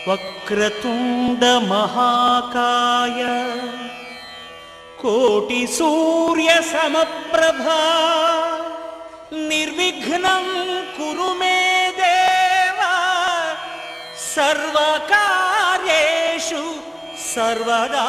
వక్రతుండ మహాకాయ కోటి సూర్య సమప్రభా నిర్విఘ్నం కురు మే దేవ సర్వకార్యేషు సర్వదా.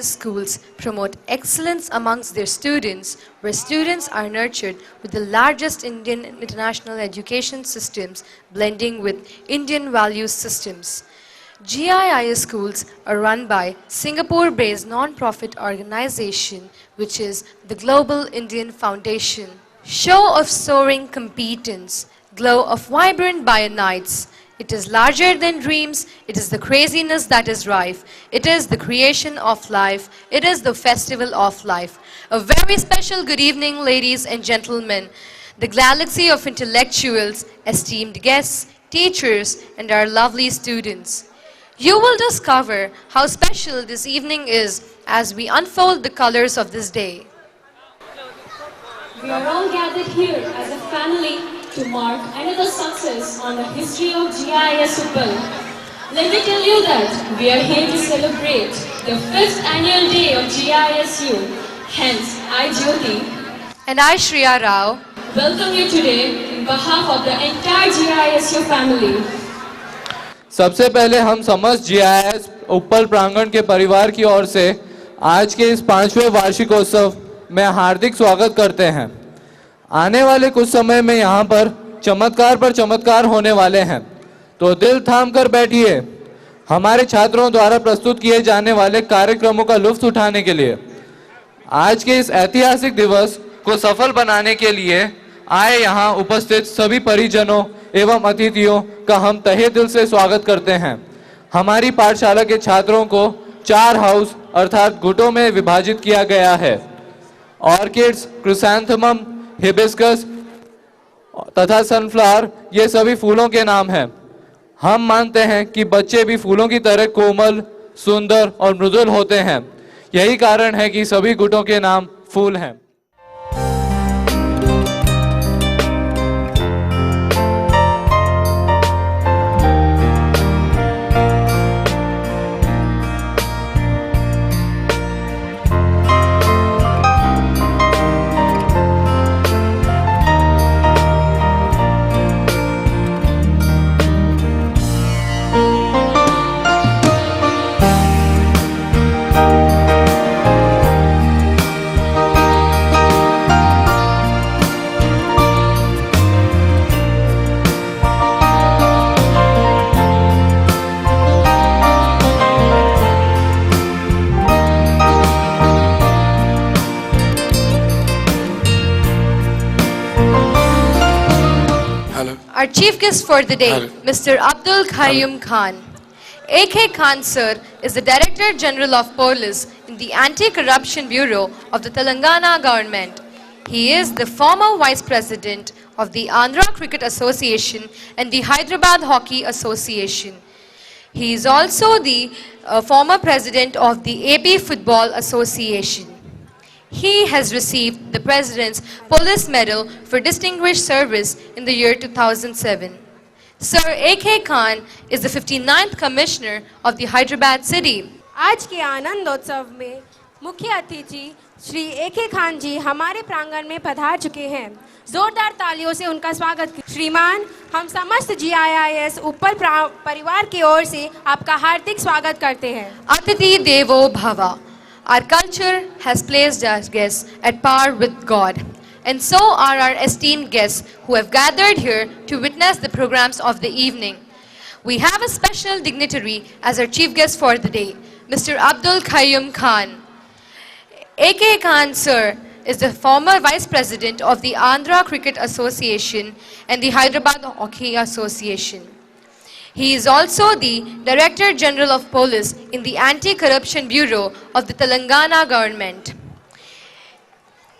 GIS schools promote excellence amongst their students, where students are nurtured with the largest Indian international education systems blending with Indian value systems. GIS schools are run by Singapore-based non-profit organization, which is the Global Indian Foundation. Show of soaring competence, glow of vibrant bionites. It is larger than dreams, it is the craziness that is rife, it is the creation of life, it is the festival of life. A very special good evening, ladies and gentlemen, the galaxy of intellectuals, esteemed guests, teachers, and our lovely students. You will discover how special this evening is as we unfold the colors of this day. We are all gathered here as a family to mark another success on the history of GIS Uppal. Let me tell you that we are here to celebrate the 5th annual day of GISU. Hence, I, Jyoti, And I, Shriya Rao, welcome you today in behalf of the entire GISU family. सबसे पहले हम समस्त GIS उप्पल प्रांगण के परिवार की ओर से आज के इस 5वें वार्षिकोत्सव में हार्दिक स्वागत करते हैं। आने वाले कुछ समय में यहाँ पर चमत्कार होने वाले हैं, तो दिल थाम कर बैठिए हमारे छात्रों द्वारा प्रस्तुत किए जाने वाले कार्यक्रमों का लुत्फ उठाने के लिए। आज के इस ऐतिहासिक दिवस को सफल बनाने के लिए आए यहाँ उपस्थित सभी परिजनों एवं अतिथियों का हम तहे दिल से स्वागत करते हैं। हमारी पाठशाला के छात्रों को 4 हाउस अर्थात गुटों में विभाजित किया गया है। ऑर्किड्स, क्रिसैंथेमम, हिबिस्कस तथा सनफ्लावर ये सभी फूलों के नाम हैं। हम मानते हैं कि बच्चे भी फूलों की तरह कोमल, सुंदर और मृदुल होते हैं। यही कारण है कि सभी गुटों के नाम फूल हैं। Our chief guest for the day, Mr. Abdul Qayyum Khan. A.K. Khan sir is the Director General of Police in the Anti-Corruption Bureau of the Telangana government. He is the former Vice President of the Andhra Cricket Association and the Hyderabad Hockey Association. He is also the former President of the AP Football Association. He has received the President's Police Medal for Distinguished Service in the year 2007. Sir A.K. Khan is the 59th Commissioner of the Hyderabad City. आज के आनंदोत्सव में मुख्य अतिथि Shri A.K. Khan जी हमारे प्रांगण में पधार चुके हैं। जोरदार तालियों से उनका स्वागत। श्रीमान, हम समस्त GIS उप्पल परिवार की ओर से आपका हार्दिक स्वागत करते हैं। Atiti Devo Bhava. Our culture has placed our guests at par with God. And so are our esteemed guests who have gathered here to witness the programs of the evening. We have a special dignitary as our chief guest for the day, Mr. Abdul Qayyum Khan. A.K. Khan sir is the former Vice President of the Andhra Cricket Association and the Hyderabad Hockey Association. He is also the Director General of Police in the Anti-Corruption Bureau of the Telangana government.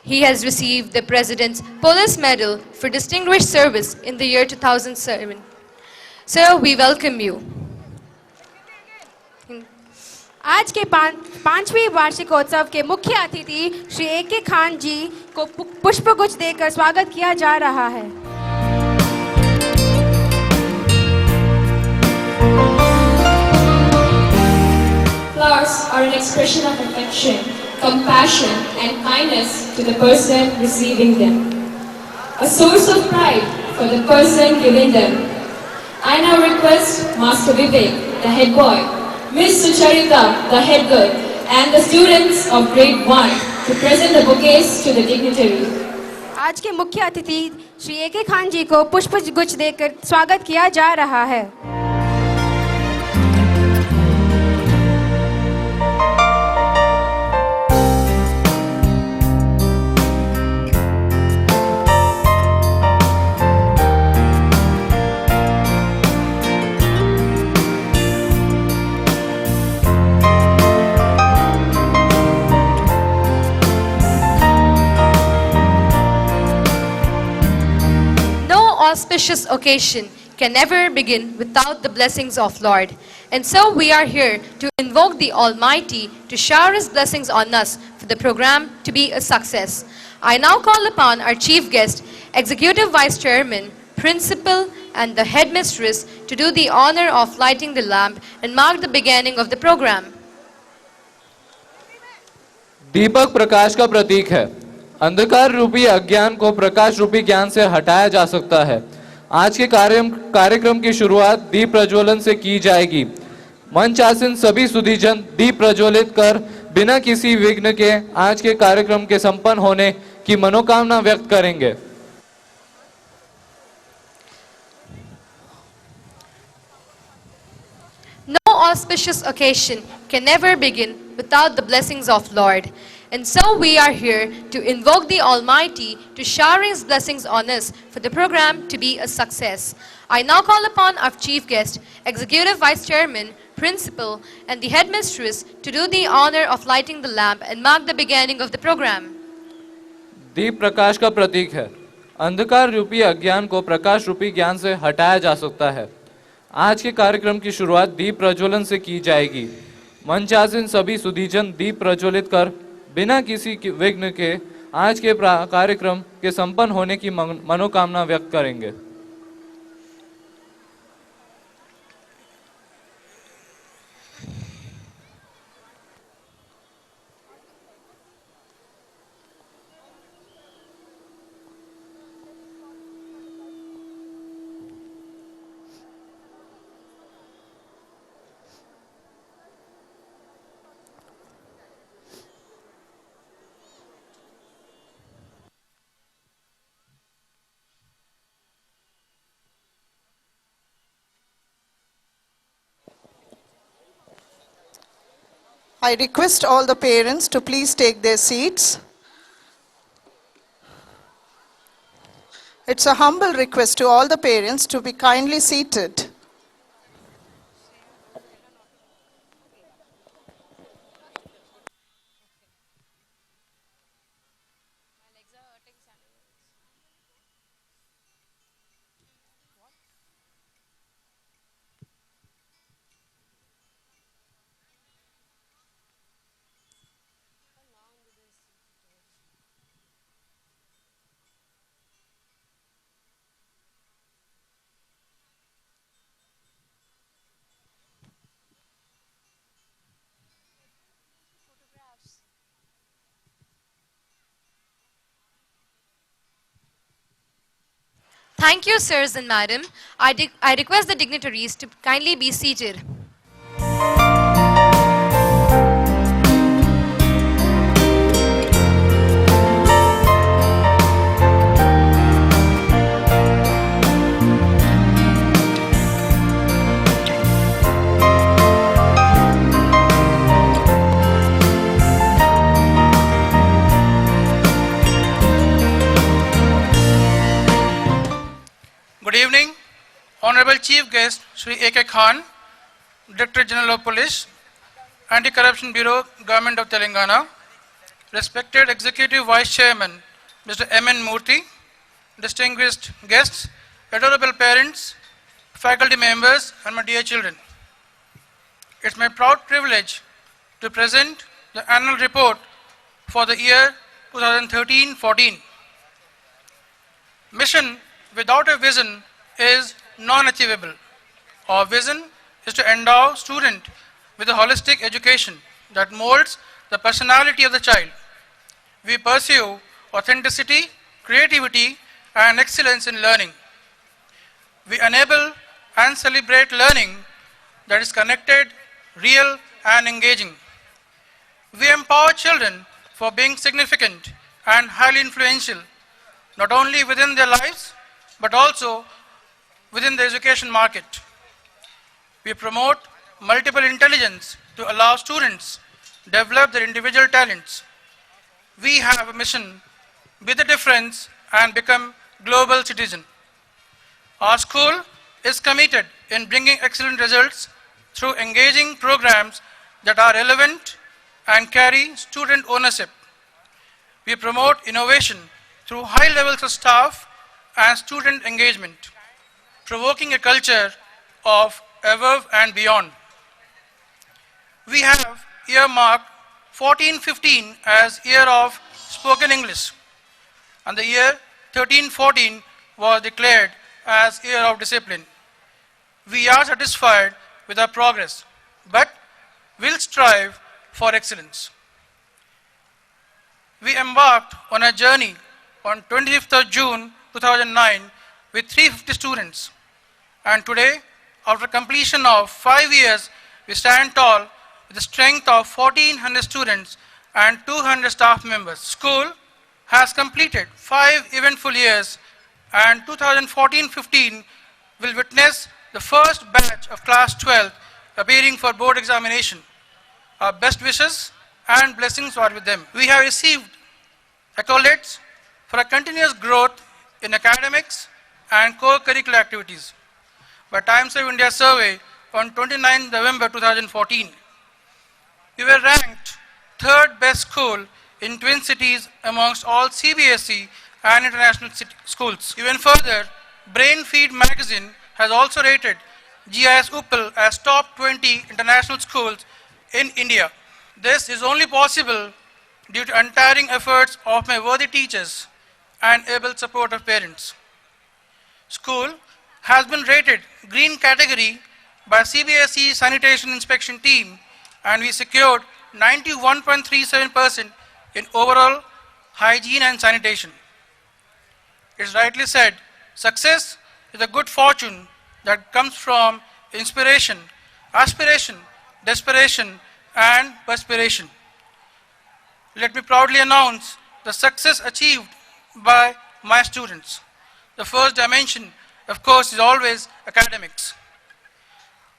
He has received the President's Police Medal for Distinguished Service in the year 2007. Sir, we welcome you. आज के पांचवी वार्षिकोत्सव के मुख्य अतिथि Shri A.K. Khan जी को पुष्पगुच्छ देकर स्वागत किया जा रहा है। Flowers are an expression of affection, compassion, and kindness to the person receiving them. A source of pride for the person giving them. I now request Master Vivek, the head boy, Miss Sucharita, the head girl, and the students of grade 1 to present the bouquets to the dignitary. आज के मुख्य अतिथि Shri A K. Khan जी को पुष्प गुच्छ देकर स्वागत किया जा रहा है। Auspicious occasion can never begin without the blessings of Lord. And so we are here to invoke the Almighty to shower His blessings on us for the program to be a success. I now call upon our chief guest, Executive Vice Chairman, Principal and the Headmistress to do the honor of lighting the lamp and mark the beginning of the program. Deepak Prakash का प्रतीक है। अंधकार रूपी अज्ञान को प्रकाश रूपी ज्ञान से हटाया जा सकता है। आज के कार्यक्रम की शुरुआत दीप प्रज्वलन से की जाएगी। मंच आसीन सभी सुधीजन दीप प्रज्वलित कर बिना किसी विघ्न के आज के कार्यक्रम के संपन्न होने की मनोकामना व्यक्त करेंगे। No auspicious occasion can never begin without the blessings of Lord. And so we are here to invoke the Almighty to shower His blessings on us for the program to be a success. I now call upon our chief guest, Executive Vice Chairman, Principal and the Headmistress to do the honor of lighting the lamp and mark the beginning of the program. दीप प्रकाश का प्रतीक है। अंधकार रूपी अज्ञान को प्रकाश रूपी ज्ञान से हटाया जा सकता है। आज के कार्यक्रम की शुरुआत दीप प्रज्वलन से की जाएगी। मंच आसीन सभी सुधीजन दीप प्रज्वलित कर बिना किसी विघ्न के आज के कार्यक्रम के संपन्न होने की मनोकामना व्यक्त करेंगे। I request all the parents to please take their seats. It's a humble request to all the parents to be kindly seated. Thank you, sirs and madam. I request the dignitaries to kindly be seated. Good evening, Honorable Chief Guest Shri A.K. Khan, Director General of Police, Anti-Corruption Bureau, Government of Telangana, respected Executive Vice Chairman Mr. M.N. Murthy, distinguished guests, adorable parents, faculty members and my dear children. It's my proud privilege to present the annual report for the year 2013-14. Mission without a vision is non-achievable. Our vision is to endow student with a holistic education that molds the personality of the child. We pursue authenticity, creativity, and excellence in learning. We enable and celebrate learning that is connected, real, and engaging. We empower children for being significant and highly influential, not only within their lives, but also within the education market. We promote multiple intelligence to allow students develop their individual talents. We have a mission, be the difference and become global citizen. Our school is committed in bringing excellent results through engaging programs that are relevant and carry student ownership. We promote innovation through high levels of staff and student engagement, provoking a culture of above and beyond. We have earmarked 14-15 as Year of Spoken English, and the year 13-14 was declared as Year of Discipline. We are satisfied with our progress, but will strive for excellence. We embarked on a journey on 25th of June 2009 with 350 students, and today, after completion of 5 years, we stand tall with a strength of 1400 students and 200 staff members. School has completed 5 eventful years, and 2014-15 will witness the first batch of class 12 appearing for board examination. Our best wishes and blessings are with them. We have received accolades for a continuous growth in academics and co-curricular activities by Times of India survey on 29 November 2014. We were ranked third best school in Twin Cities amongst all CBSE and international schools. Even further, Brain Feed magazine has also rated GIS UPL as top 20 international schools in India. This is only possible due to untiring efforts of my worthy teachers and able support of parents. School has been rated green category by CBSE sanitation inspection team, and we secured 91.37% in overall hygiene and sanitation. It is rightly said, success is a good fortune that comes from inspiration, aspiration, desperation, and perspiration. Let me proudly announce the success achieved by my students. The first dimension, of course, is always academics.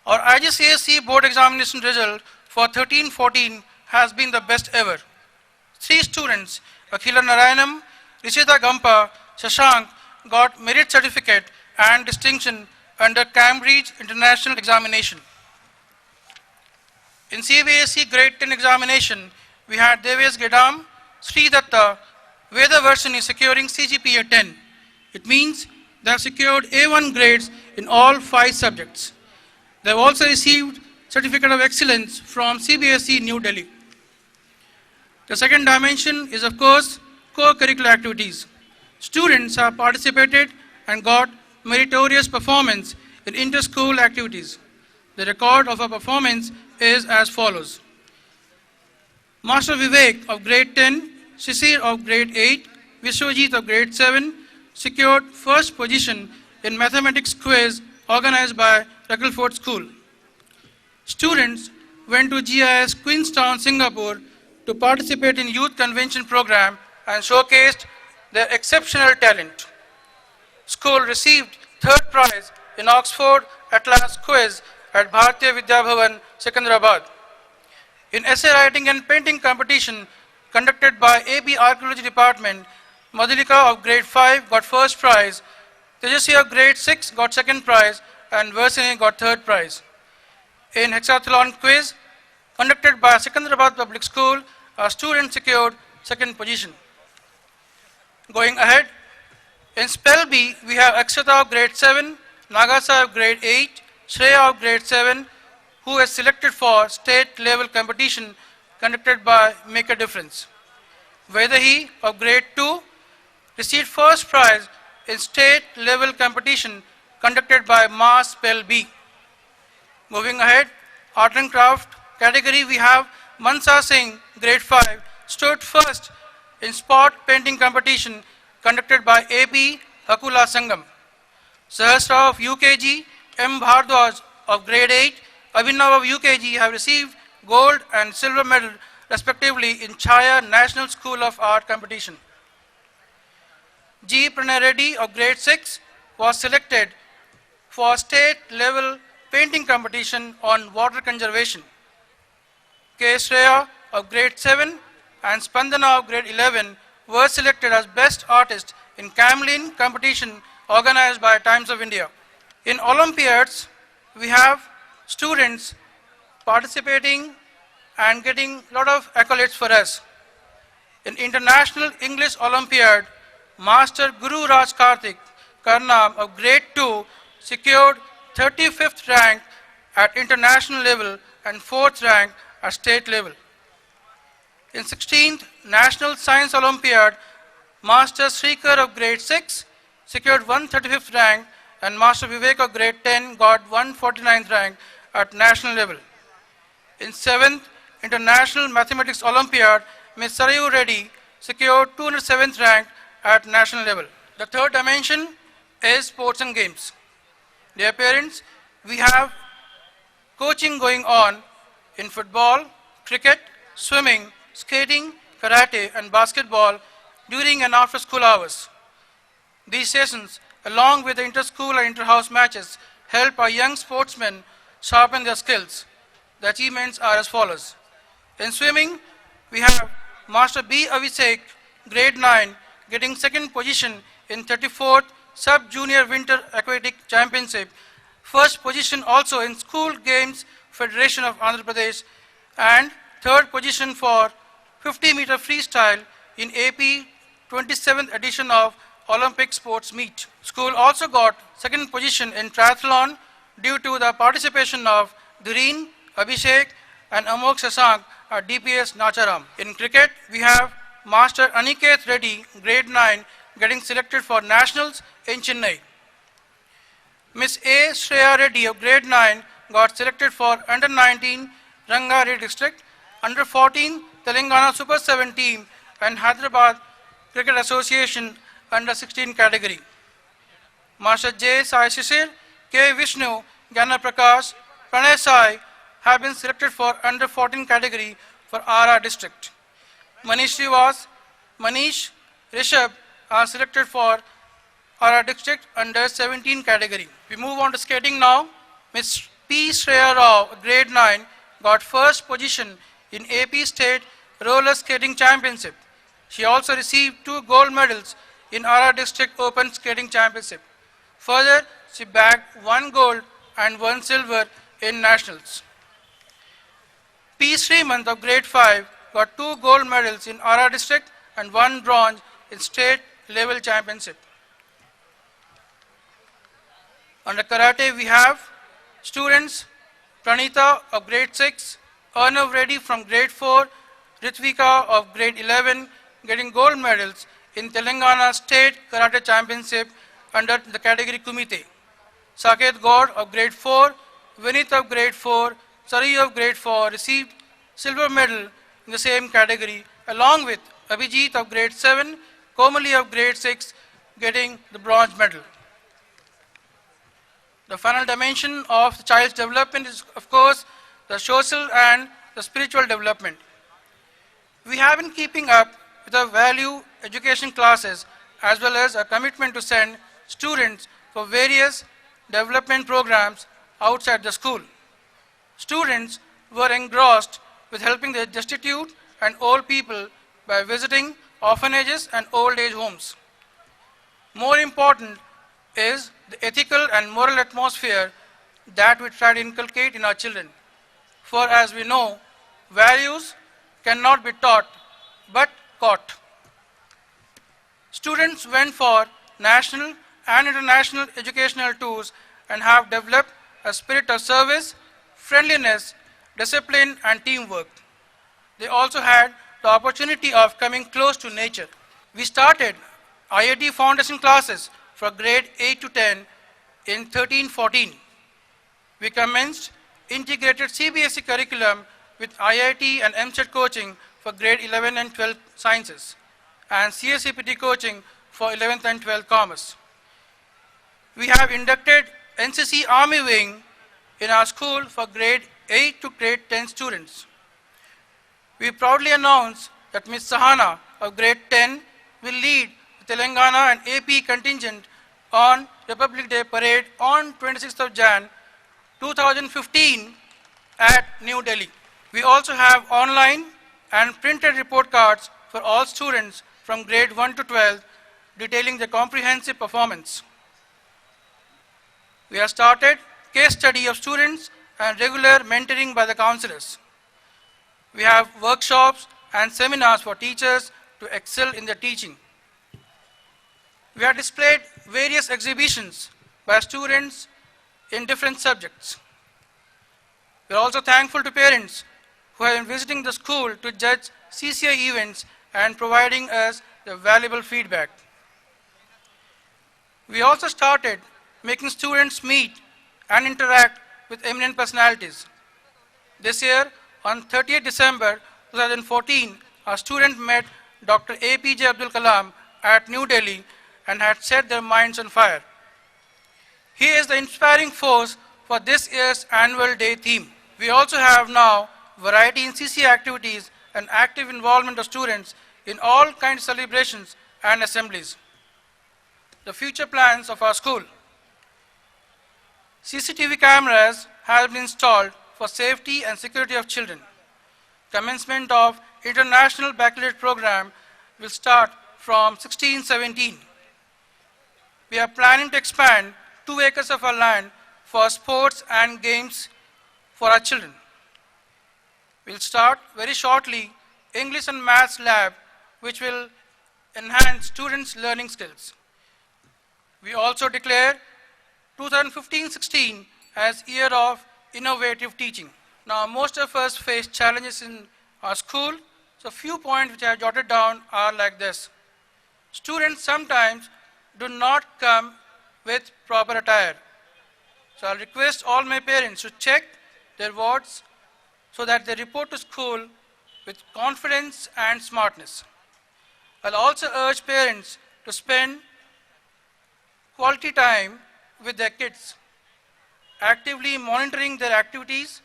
Our IGCSE board examination result for 13-14 has been the best ever. 3 students, Akhila Narayanam, Rishita Gampa, Shashank, got merit certificate and distinction under Cambridge International Examination. In CBSE Grade 10 examination, we had Deves Gedam, Sri Datta, Vedavarshini securing CGPA 10. It means they have secured A1 grades in all 5 subjects. They have also received Certificate of Excellence from CBSE New Delhi. The second dimension is, of course, co-curricular activities. Students have participated and got meritorious performance in inter-school activities. The record of our performance is as follows. Master Vivek of grade 10, Shishir of grade 8, Vishwajit of grade 7 secured first position in mathematics quiz organized by Rackleford School. Students went to GIS Queenstown, Singapore to participate in youth convention program and showcased their exceptional talent. School received third prize in Oxford Atlas quiz at Bharatiya Vidya Bhavan, Secunderabad. In essay writing and painting competition conducted by AB Archaeology Department, Madhulika of grade 5 got first prize, Tejasvi of grade 6 got second prize, and Varsini got third prize. In hexathlon quiz conducted by Secunderabad Public School, a student secured second position. Going ahead, in Spell B, we have Akshata of grade 7, Nagasa of grade 8, Shreya of grade 7, who is selected for state level competition conducted by Make a Difference. Vedahi of grade 2 received first prize in state level competition conducted by Mass Spell B. Moving ahead, art and craft category, we have Mansa Singh, grade 5, stood first in spot painting competition conducted by AP Hakula Sangam. Sahasra of UKG, M. Bhardwaj of grade 8, Abhinav of UKG have received gold and silver medal respectively in Chaya National School of Art competition. G. Pranay Reddy of grade 6 was selected for state level painting competition on water conservation. K. Shreya of grade 7 and Spandana of grade 11 were selected as best artist in Camlin competition organized by Times of India. In Olympiads, we have students participating and getting a lot of accolades for us. In International English Olympiad, Master Guru Raj Karthik Karnam of grade 2 secured 35th rank at international level and 4th rank at state level. In 16th National Science Olympiad, Master Srikar of grade 6 secured 135th rank and Master Vivek of grade 10 got 149th rank at national level. In 7th International Mathematics Olympiad, Ms. Sarayu Reddy secured 207th rank at national level. The third dimension is sports and games. Dear parents, we have coaching going on in football, cricket, swimming, skating, karate and basketball during and after school hours. These sessions, along with the inter-school and inter-house matches, help our young sportsmen sharpen their skills. The achievements are as follows. In swimming, we have Master B. Abhishek, grade 9, getting second position in 34th Sub-Junior Winter Aquatic Championship, first position also in School Games Federation of Andhra Pradesh, and third position for 50-meter freestyle in AP 27th edition of Olympic Sports Meet. School also got second position in triathlon due to the participation of Dhureen, Abhishek and Amok Sasank at DPS Nacharam. In cricket, we have Master Aniket Reddy, grade 9, getting selected for nationals in Chennai. Miss A. Shreya Reddy of grade 9 got selected for under 19 Rangari district, under 14 Telangana Super 7 team and Hyderabad Cricket Association under 16 category. Master J. Sai Shishir, K. Vishnu, Gyana Prakash, Pranay Sai have been selected for under 14 category for RR district. Manish Srivas, Manish, Rishabh are selected for RR district under 17 category. We move on to skating now. Ms. P. Shreya Rao, grade 9, got first position in AP State Roller Skating Championship. She also received 2 gold medals in RR District Open Skating Championship. Further, she bagged 1 gold and 1 silver in nationals. P. Srimant of grade 5 got 2 gold medals in RR District and 1 bronze in state level championship. Under karate, we have students Pranita of grade 6, Arnav Reddy from grade 4, Ritvika of grade 11 getting gold medals in Telangana State Karate Championship under the category Kumite. Saket Gaur of grade 4, Vinith of grade 4, Sari of grade 4 received silver medal in the same category along with Abhijit of grade 7, Komali of grade 6 getting the bronze medal. The final dimension of the child's development is, of course, the social and the spiritual development. We have been keeping up with our value education classes as well as a commitment to send students for various development programs outside the school. Students were engrossed with helping the destitute and old people by visiting orphanages and old age homes. More important is the ethical and moral atmosphere that we try to inculcate in our children. For as we know, values cannot be taught but caught. Students went for national and international educational tours and have developed a spirit of service, friendliness, discipline and teamwork. They also had the opportunity of coming close to nature. We started IIT foundation classes for grade 8 to 10 in 13-14. We commenced integrated CBSE curriculum with IIT and MCET coaching for grade 11 and 12 sciences and CSCPT coaching for 11th and 12th commerce. We have inducted NCC Army Wing in our school for grade 8 to grade 10 students. we proudly announce that Ms. Sahana of grade 10 will lead the Telangana and AP contingent on Republic Day parade on 26th of Jan 2015 at New Delhi. We also have online and printed report cards for all students from grade 1 to 12 detailing their comprehensive performance. We have started case study of students and regular mentoring by the counselors. We have workshops and seminars for teachers to excel in their teaching. We have displayed various exhibitions by students in different subjects. We are also thankful to parents who have been visiting the school to judge CCI events and providing us the valuable feedback. We also started making students meet and interact with eminent personalities. This year, on 30th December 2014, our student met Dr. APJ Abdul Kalam at New Delhi and had set their minds on fire. He is the inspiring force for this year's annual day theme. We also have now variety in CCA activities and active involvement of students in all kinds of celebrations and assemblies. The future plans of our school. CCTV cameras have been installed for safety and security of children. Commencement of International Baccalaureate program will start from 16-17. We are planning to expand 2 acres of our land for sports and games for our children. We'll start very shortly English and Maths lab, which will enhance students' learning skills. We also declare 2015-16 as Year of Innovative Teaching. Now, most of us face challenges in our school, so a few points which I have jotted down are like this. Students sometimes do not come with proper attire. So I'll request all my parents to check their wards so that they report to school with confidence and smartness. I'll also urge parents to spend quality time with their kids, actively monitoring their activities,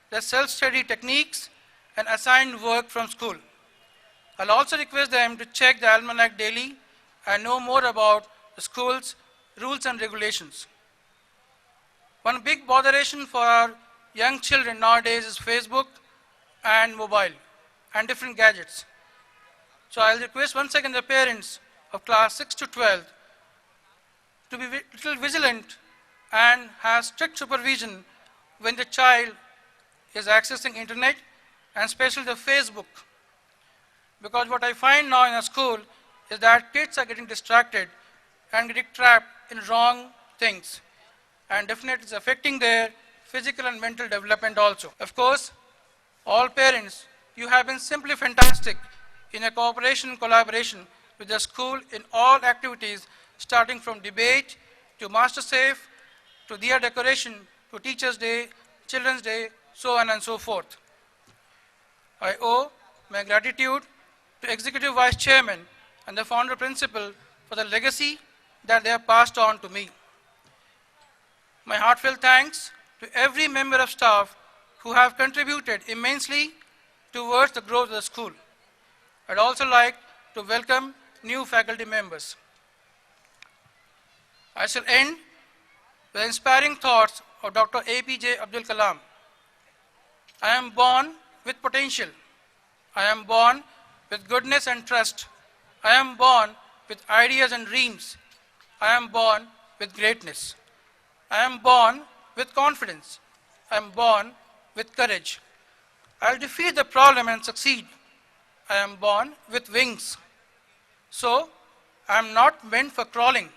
their self-study techniques, and assigned work from school. I'll also request them to check the almanac daily and know more about the school's rules and regulations. One big botheration for our young children nowadays is Facebook and mobile and different gadgets. So I'll request once again the parents of class 6 to 12 to be little vigilant and have strict supervision when the child is accessing internet and especially the Facebook. Because what I find now in a school is that kids are getting distracted and getting trapped in wrong things. And definitely it's affecting their physical and mental development also. Of course, all parents, you have been simply fantastic in a cooperation and collaboration with the school in all activities, starting from debate to Master Safe, to Diya decoration, to Teachers' Day, Children's Day, so on and so forth. I owe my gratitude to Executive Vice Chairman and the Founder Principal for the legacy that they have passed on to me. My heartfelt thanks to every member of staff who have contributed immensely towards the growth of the school. I'd also like to welcome new faculty members. I shall end with inspiring thoughts of Dr. APJ Abdul Kalam. I am born with potential. I am born with goodness and trust. I am born with ideas and dreams. I am born with greatness. I am born with confidence. I am born with courage. I'll defeat the problem and succeed. I am born with wings. So, I am not meant for crawling.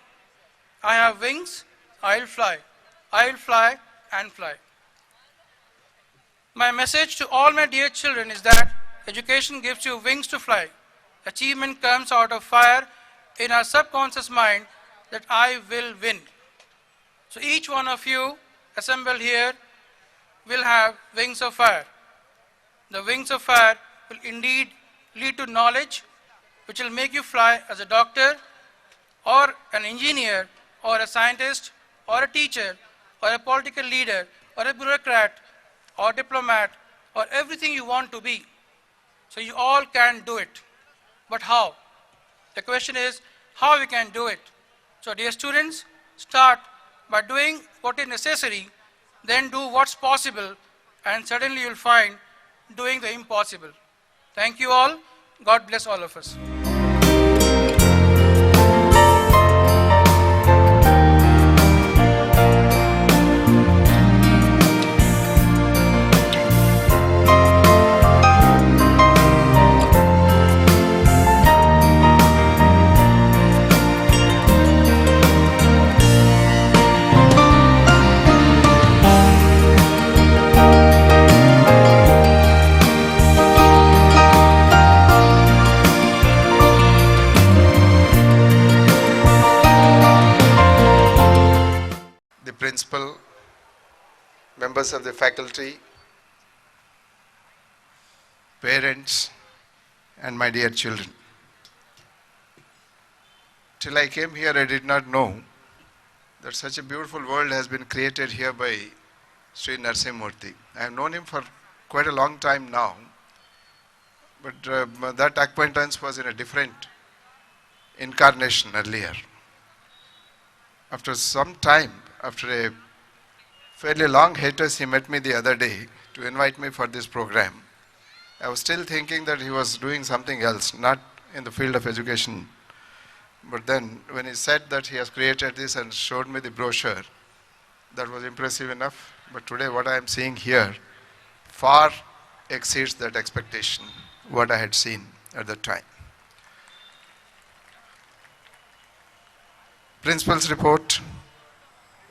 I have wings, I'll fly. I'll fly and fly. My message to all my dear children is that education gives you wings to fly. Achievement comes out of fire in our subconscious mind that I will win. So each one of you assembled here will have wings of fire. The wings of fire will indeed lead to knowledge, which will make you fly as a doctor or an engineer or a scientist or a teacher or a political leader or a bureaucrat or diplomat or everything you want to be. So you all can do it. But how? The question is how we can do it. So dear students, start by doing what is necessary, then do what's possible, and suddenly you'll find doing the impossible. Thank you all. God bless all of us. The principal, members of the faculty, parents, and my dear children. Till I came here, I did not know that such a beautiful world has been created here by Sri Narasimhamurthy. I have known him for quite a long time now, but that acquaintance was in a different incarnation earlier. After some time, after a fairly long hiatus, he met me the other day to invite me for this program. I was still thinking that he was doing something else, not in the field of education. But then when he said that he has created this and showed me the brochure, that was impressive enough. But today what I am seeing here far exceeds that expectation, what I had seen at the time. Principal's report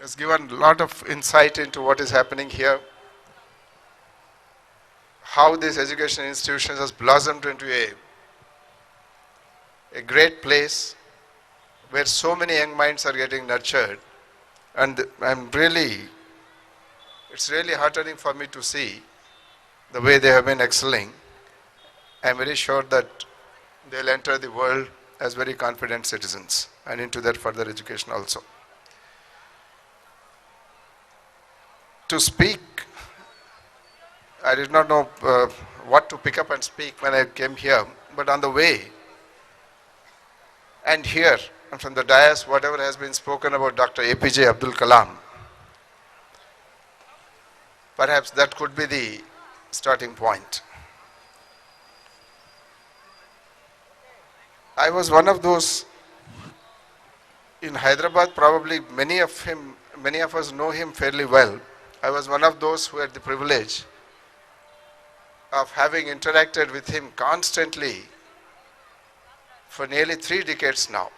has given a lot of insight into what is happening here, how this education institution has blossomed into a great place where so many young minds are getting nurtured. And it's really heartening for me to see the way they have been excelling. I am very sure that they'll enter the world as very confident citizens and into their further education also. To speak, I did not know what to pick up and speak when I came here, but on the way and here and from the dais, whatever has been spoken about Dr. APJ Abdul Kalam, perhaps that could be the starting point. I was one of those in Hyderabad, probably many of us know him fairly well. I was one of those who had the privilege of having interacted with him constantly for nearly 3 decades now.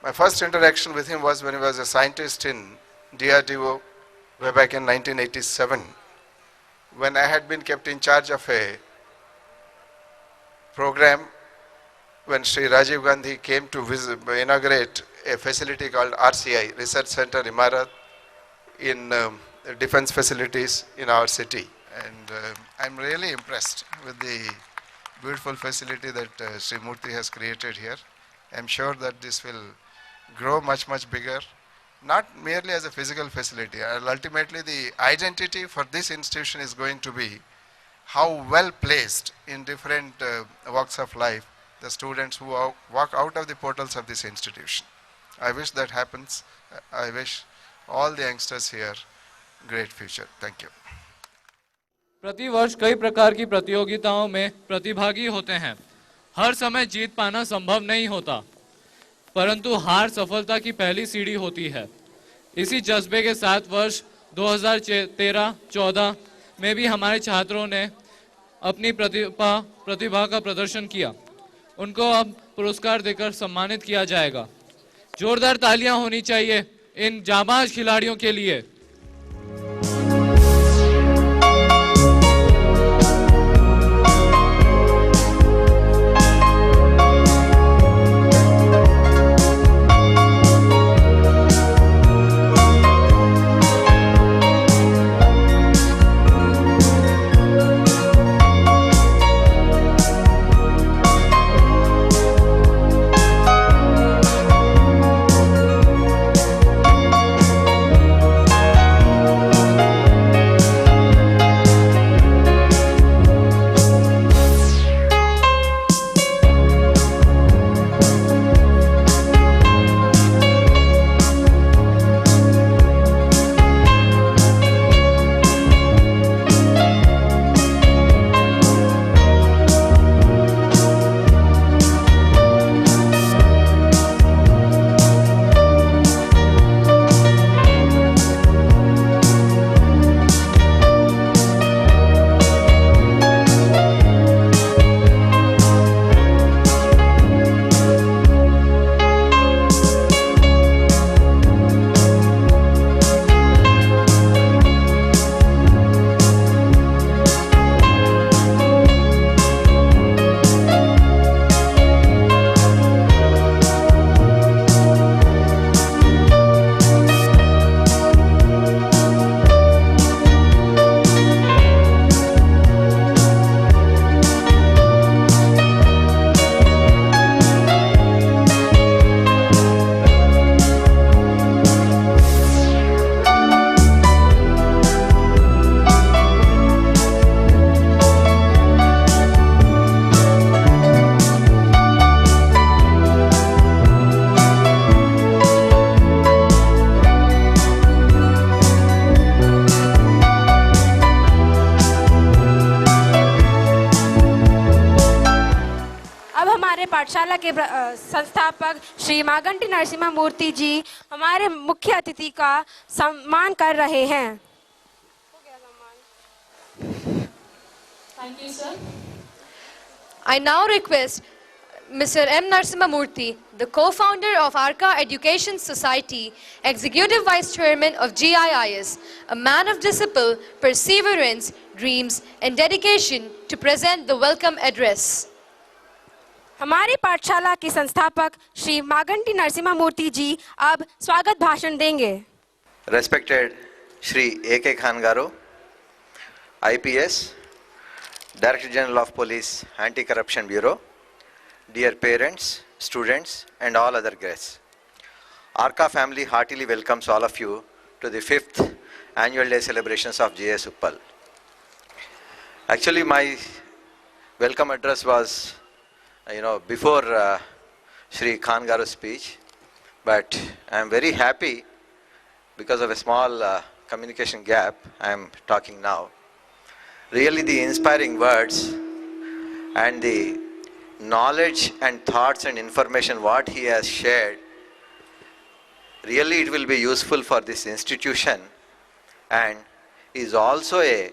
My first interaction with him was when he was a scientist in DRDO way back in 1987, when I had been kept in charge of a program when Sri Rajiv Gandhi came to inaugurate a facility called RCI, Research Center Imarat, in defense facilities in our city. And I'm really impressed with the beautiful facility that Sri Murthy has created here. I'm sure that this will grow much, much bigger, not merely as a physical facility. Ultimately, the identity for this institution is going to be how well placed in different walks of life the students who walk out of the portals of this institution. I wish that happens. I wish all the youngsters here great future. Thank you. प्रति वर्ष कई प्रकार की प्रतियोगिताओं में प्रतिभागी होते हैं। हर समय जीत पाना संभव नहीं होता, परंतु हार सफलता की पहली सीढ़ी होती है। इसी जज्बे के साथ वर्ष 2013-14 में भी हमारे छात्रों ने अपनी प्रतिभा का प्रदर्शन किया। उनको अब पुरस्कार देकर सम्मानित किया जाएगा। जोरदार तालियां होनी चाहिए इन जाबाज खिलाड़ियों के लिए। हमारे पाठशाला के संस्थापक श्री मागंटी नरसिम्हा मूर्ति जी हमारे मुख्य अतिथि का सम्मान कर रहे हैं। Thank you, sir. I now request Mr. M. Narasimha Murthy, the co-founder of Arka Education Society, Executive Vice Chairman of GIIS, a man of discipline, perseverance, dreams and dedication, to present the welcome address. हमारी पाठशाला के संस्थापक श्री मागंटी नरसिम्हा मूर्ति जी अब स्वागत भाषण देंगे। Respected Shri A.K. Khan Garu, IPS, Director General of Police, Anti-Corruption Bureau, dear parents, students and all other guests. Arka family heartily welcomes all of you to the 5th annual day celebrations of GIS Uppal. Actually my welcome address was, before Shri Khan Garu's speech, but I am very happy because of a small communication gap I am talking now. Really the inspiring words and the knowledge and thoughts and information what he has shared, really it will be useful for this institution and is also a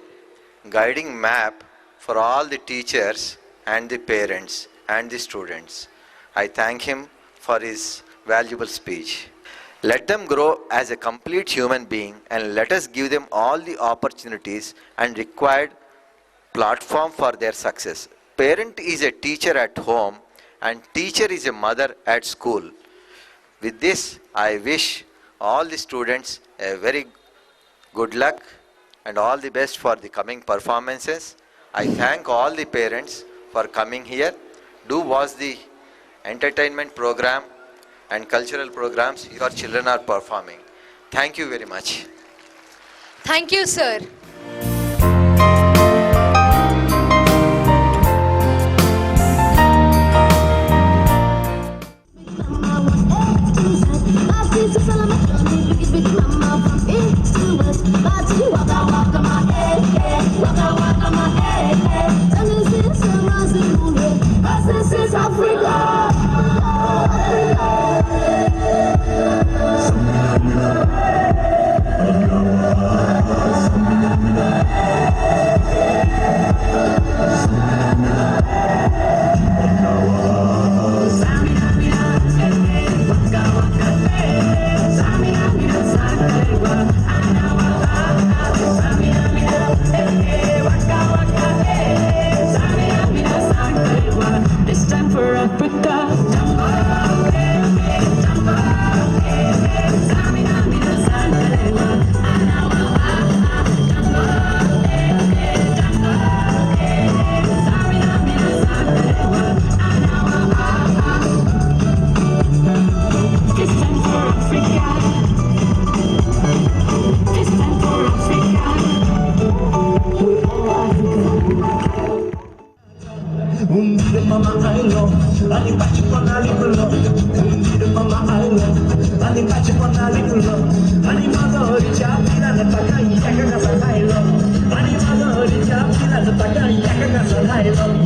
guiding map for all the teachers and the parents and the students. I thank him for his valuable speech. Let them grow as a complete human being and let us give them all the opportunities and required platform for their success. Parent is a teacher at home and teacher is a mother at school. With this, I wish all the students a very good luck and all the best for the coming performances. I thank all the parents for coming here. Do watch the entertainment program and cultural programs your children are performing. Thank you very much. Thank you, sir.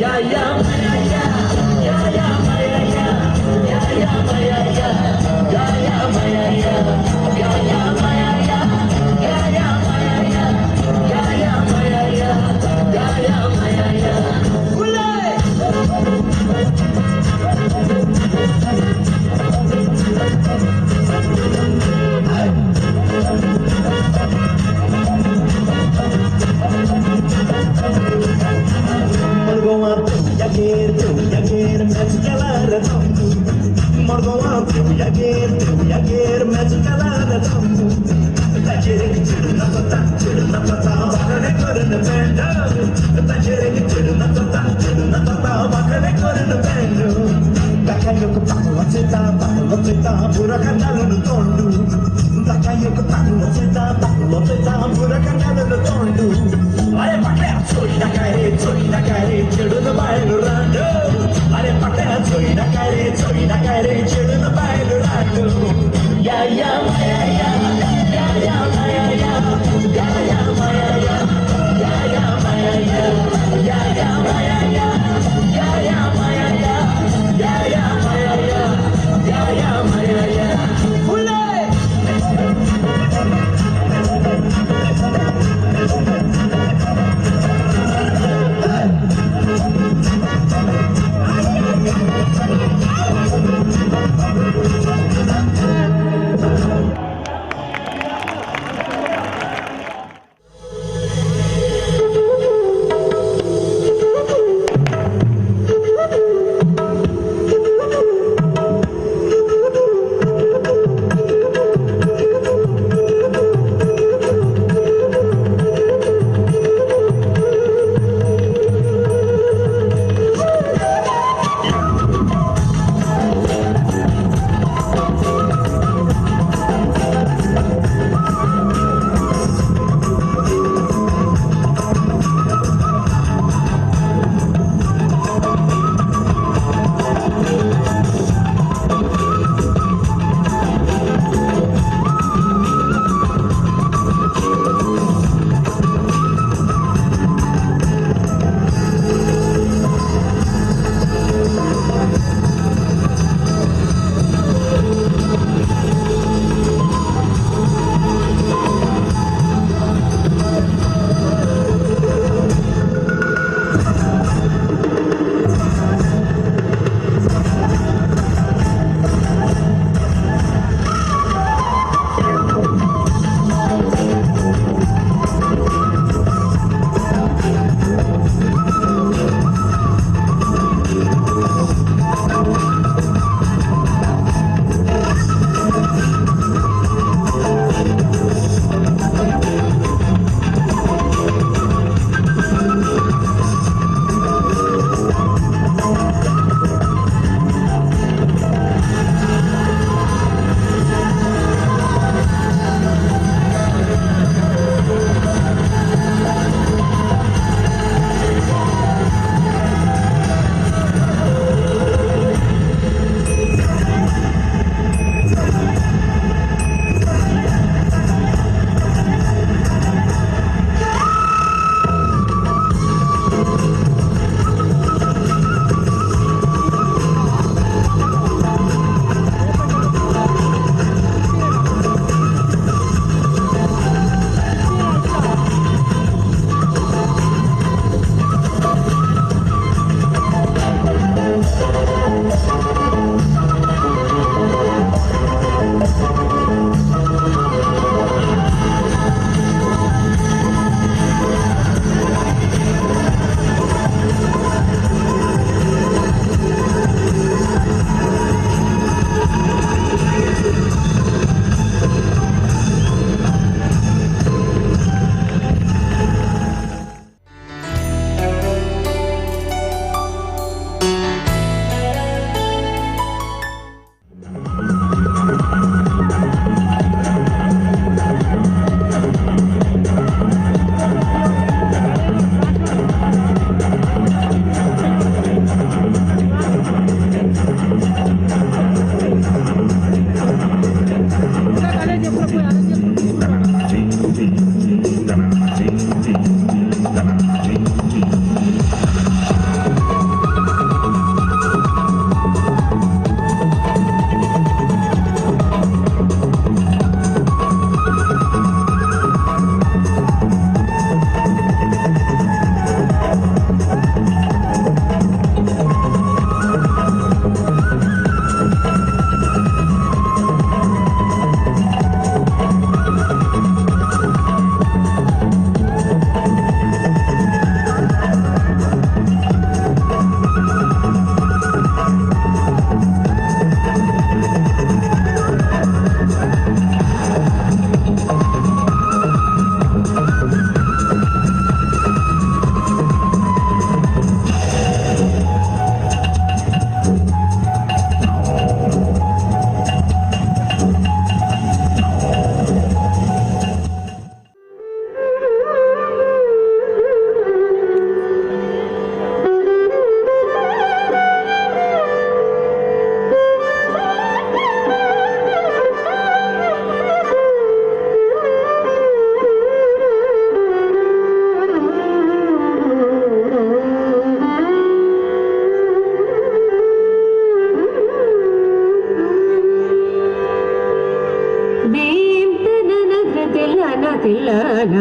Yeah.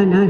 na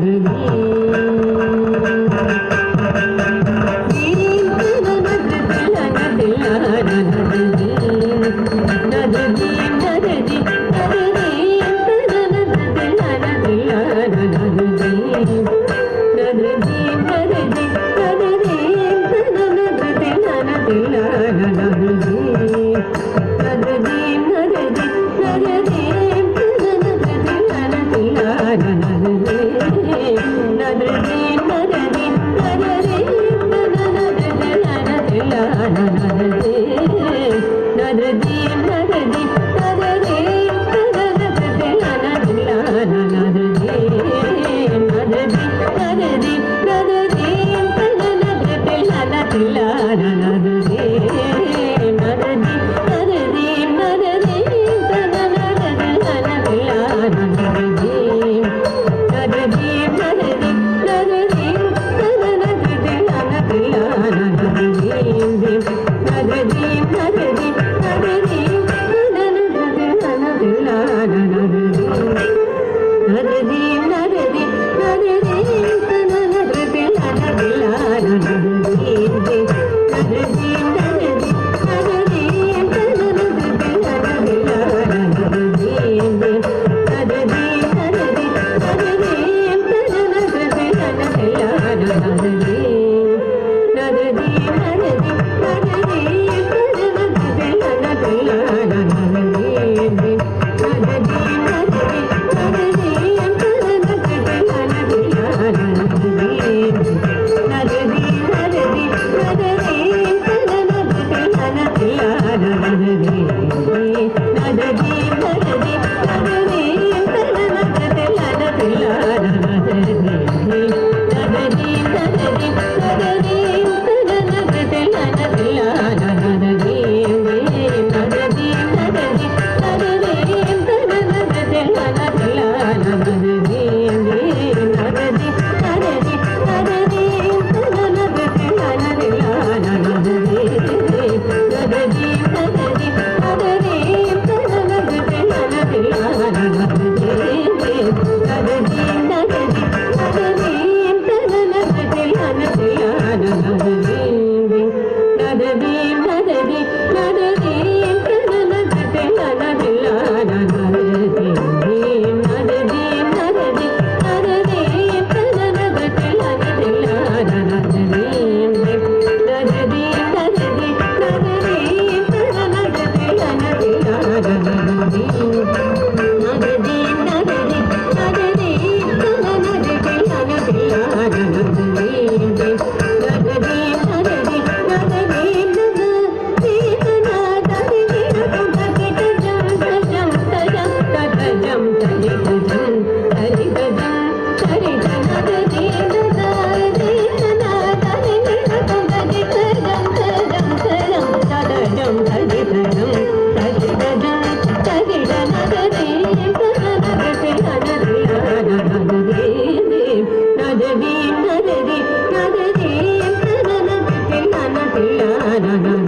na